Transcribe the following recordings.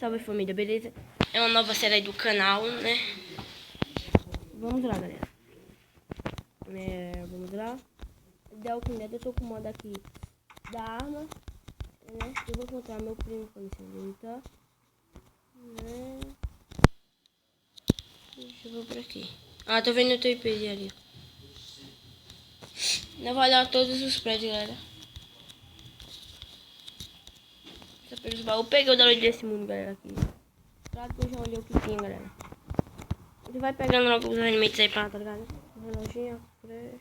Salve família, beleza? É uma nova série aí do canal, né? Vamos lá, galera. Vamos lá. The Walking Dead, eu tô com o modo aqui da arma, né? Eu vou encontrar meu primo quando ele tá, né? Deixa eu ver por aqui. Ah, tô vendo o teu IP ali. Eu vou olhar todos os prédios, galera. Eu peguei o download desse mundo, galera, aqui. Claro que eu já olhei o que tinha, galera. Ele vai pegando logo os alimentos aí pra, tá ligado? Reloginho, fresh.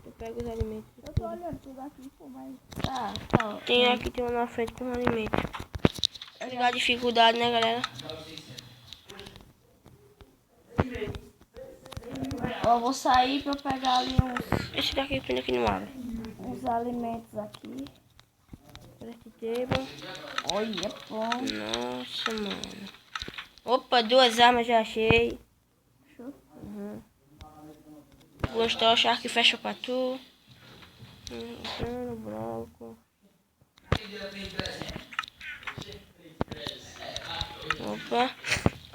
Eu pego os alimentos. Eu tô olhando tudo aqui, pô, mas... Tá. Tem aqui, tem um na frente com os alimentos. Tá ligado a dificuldade, né, galera? Ó, vou sair pra pegar ali Esse daqui prende aqui no ar. uns alimentos aqui. Craft table. Olha, bom. Nossa, mano. Opa, 2 armas já achei. Show. Gostou, Shark fecha pra tu. Branco. Opa.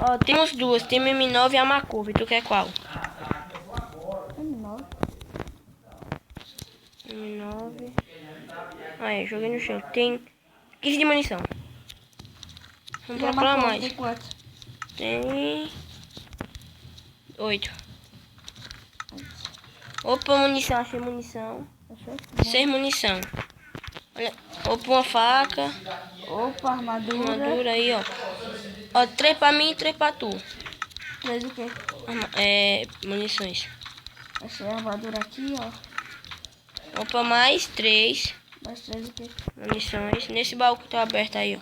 Ó, temos duas. Tem a M9 e a Macouve. Tu quer qual? M9. M9. Aí, joguei no chão. Tem 15 de munição. Vamos procurar mais. Tem quanto? Tem 8. Opa, munição. Achei munição. Achou? 6 munição. Olha. Opa, uma faca. Opa, armadura. Armadura aí, ó. Ó, 3 pra mim e 3 pra tu. 3 o quê? Munições. Achei a armadura aqui, ó. Opa, mais 3 Mais 3 o quê? munições. Nesse baú que tá aberto aí, ó.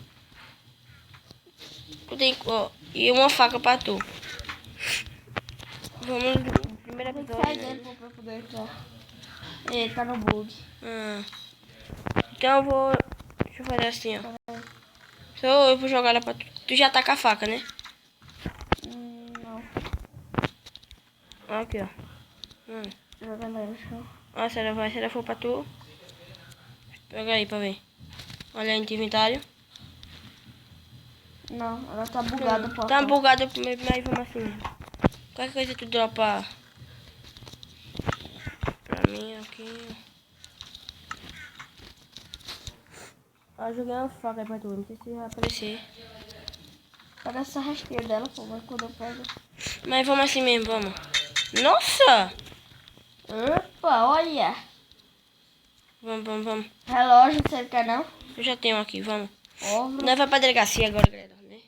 Tu tem, ó, e uma faca pra tu. Vamos no primeiro Tem que episódio, sair né? dele pra poder entrar. Ele tá no bug. Então eu vou... Deixa eu fazer assim, ó. Então eu vou jogar ela pra tu. Tu já tá com a faca, né? Não. Aqui, ó. Jogando aí no chão. Ó, se ela for pra tu. Pega aí pra ver. Olha aí no inventário. Não, ela tá bugada, pô. Tá bugada, mas vamos assim mesmo. Qualquer coisa tu dropa pra mim aqui. Ó, joguei uma faca aí pra tu, não sei se vai aparecer. Pega essa rasteira dela, pô, mas quando eu pego. Mas vamos assim mesmo, vamos. Nossa! Opa, olha! Vamos. Relógio, você quer não? Eu já tenho aqui, vamos. Ovo. Nós vai pra delegacia agora, galera, né?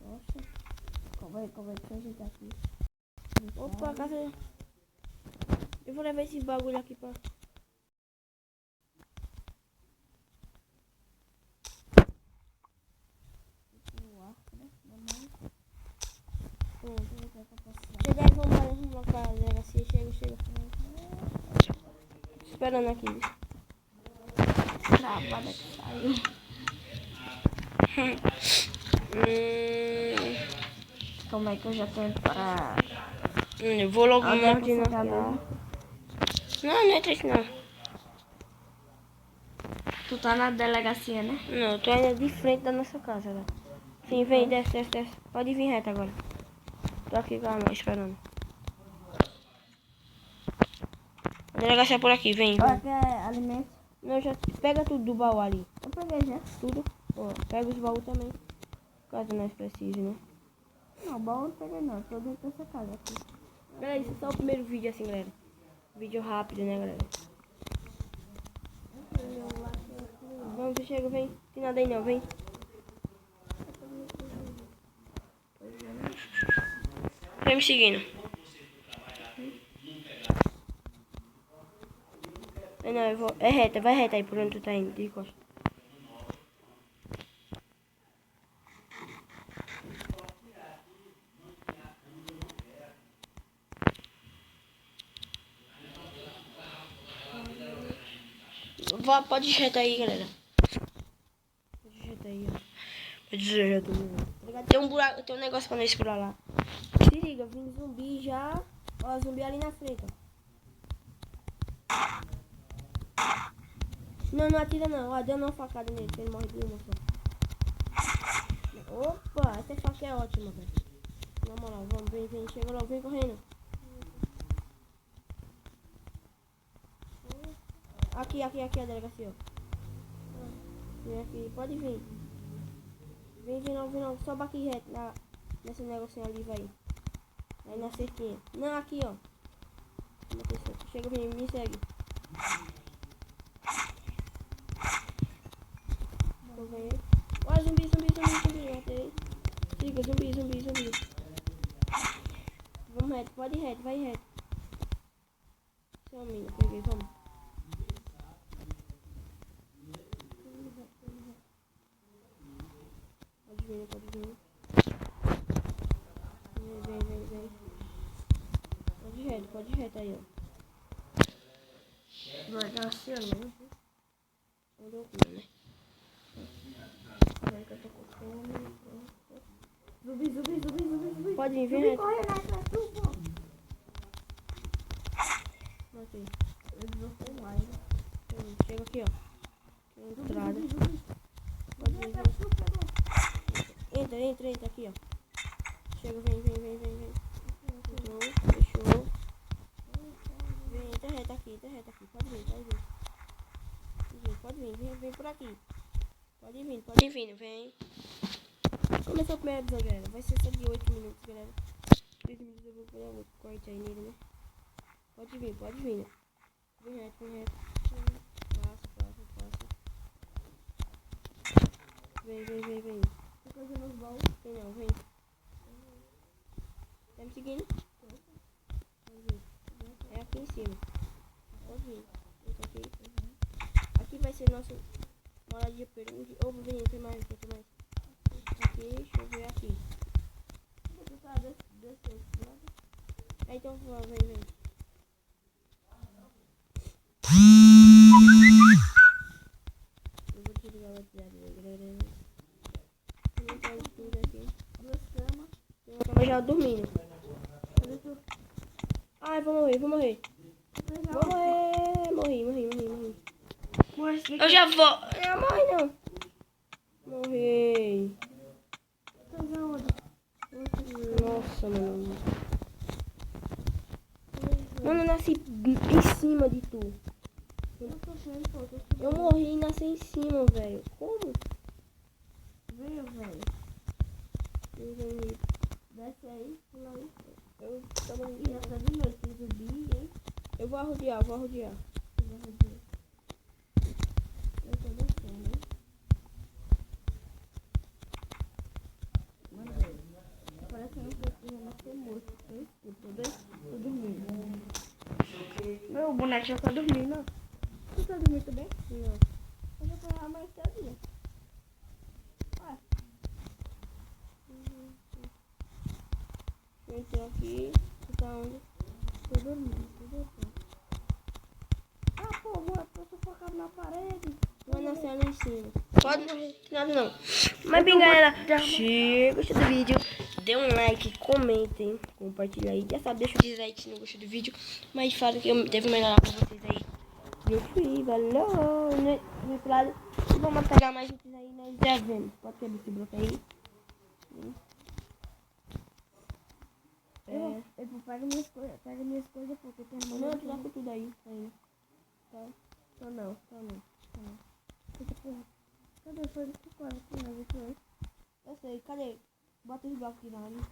Nossa. Calma aí, deixa eu ajeitar aqui. Opa, a casa... Eu vou levar esses bagulho aqui pra... Chega aí, vamos pra delegacia, chega. Esperando aqui. Travada que saiu. Calma aí que eu já tô indo para... Eu vou logo Onde me é que você ordem tá aqui, ó. mesmo? Não é triste não. Tu tá na delegacia, né? Não, eu tô ainda de frente da nossa casa, né? Sim, vem, desce. Pode vir reto agora. Tô aqui com a mãe esperando. A delegacia é por aqui, vem. Olha que é alimento. Não, já pega tudo do baú ali. Eu peguei já. Tudo. Ó, pega os baús também. Caso nós precisemos, né? Não, baú não peguei não. Tô dentro dessa casa aqui. Galera, esse é só o primeiro vídeo assim, galera. Vídeo rápido, né, galera? Vamos, você chega, vem. Tem nada aí não, vem. Vem me seguindo. Não, eu vou... É reta, vai reta aí por onde tu tá indo, de costa. Pode digitar aí, galera. Pode digitar aí, ó. Pode digitar. Tem um buraco, tem um negócio pra nós por lá. Se liga, vem zumbi já. Ó, zumbi ali na frente, ó. Não atira não. Ó, deu uma facada nele, ele morre de uma só. é ótima, velho. Na moral, vamos, vem, chega logo, vem correndo. Aqui a delegacia, ó. Vem aqui, pode vir. Vem logo, sobe aqui reto, nesse negocinho ali, vai. Aí na cerquinha. Não, aqui, ó. Chega, vem, me segue. Então vem aí. Olha, zumbi, matei. Siga, zumbi. Vamos reto, pode ir reto, vai reto. Seu mina, peguei, vamos. Pode vir. Vem. Pode ir reto aí, ó. Vai dar assim, né? Onde eu fui, né? Agora que eu tô com fome. Zumbi. Pode vir, vem reto. Corre atrás do pô. Aqui. Eles não tem mais. Chega aqui, ó. Entrada. Pode vir. Entra aqui, ó. Chega, vem. Fechou. Vem, entra reto aqui. Pode vir. Vem por aqui. Pode vir, vem. Começou a primeira visão, galera. Vai ser só de 8 minutos, galera. 3 minutos eu vou pegar outro corte aí nele, né? Pode vir. Vem reto. Passa. Vem. Coisa nos baús. Vem. Tá me seguindo? É aqui em cima. Pode vir. Entra aqui. Aqui vai ser nosso moradia perunde. Ô, vem, tem mais. Aqui, deixa eu ver aqui. Você tá desse lado? Aí então, vem. Eu vou desligar o WhatsApp, galera. Não faz tudo aqui. 2 camas. Tem uma cama já dormindo. Cadê tu? Ai, vou morrer. Morri. Eu já vou. Não, morre não. Morri. Tá onde? Nossa, mano. Mano, eu nasci em cima de tu. Eu tô vendo, pô. Eu morri e nasci em cima, velho. Como? Veio, velho. Eu Desce aí, pula aí. tava E já tá de noite, tem zumbi, hein? Eu vou arrodear. Eu tô descendo, hein? Mano, tá parecendo que eu ia nascer morto. Tô dormindo. Meu boneco já tá dormindo. Tu tá dormindo também? Não. Eu já tô amanhecer o dia. Ué. Eu entrei aqui. Tu tá onde? Tô dormindo. Ah, pô, tô sufocado na parede. Vai nascer ali em cima. Pode morrer. Nada não. Mas bem, galera. Se gostou do vídeo, dê um like, comentem, compartilha aí. Já sabe, deixa o dislike se não gostou do vídeo. Mas fala que eu devo melhorar pra vocês aí. Eu fui, valeu. E vamos pegar mais itens aí, nós já vemos. Pode ter esse bloco aí. Eu pego minhas coisas porque tem Não, tu tá com tudo aí. Tá? Tô não. Eita porra. Cadê? Foi do que fora? Eu sei, cadê? Bota os blocos aqui na área.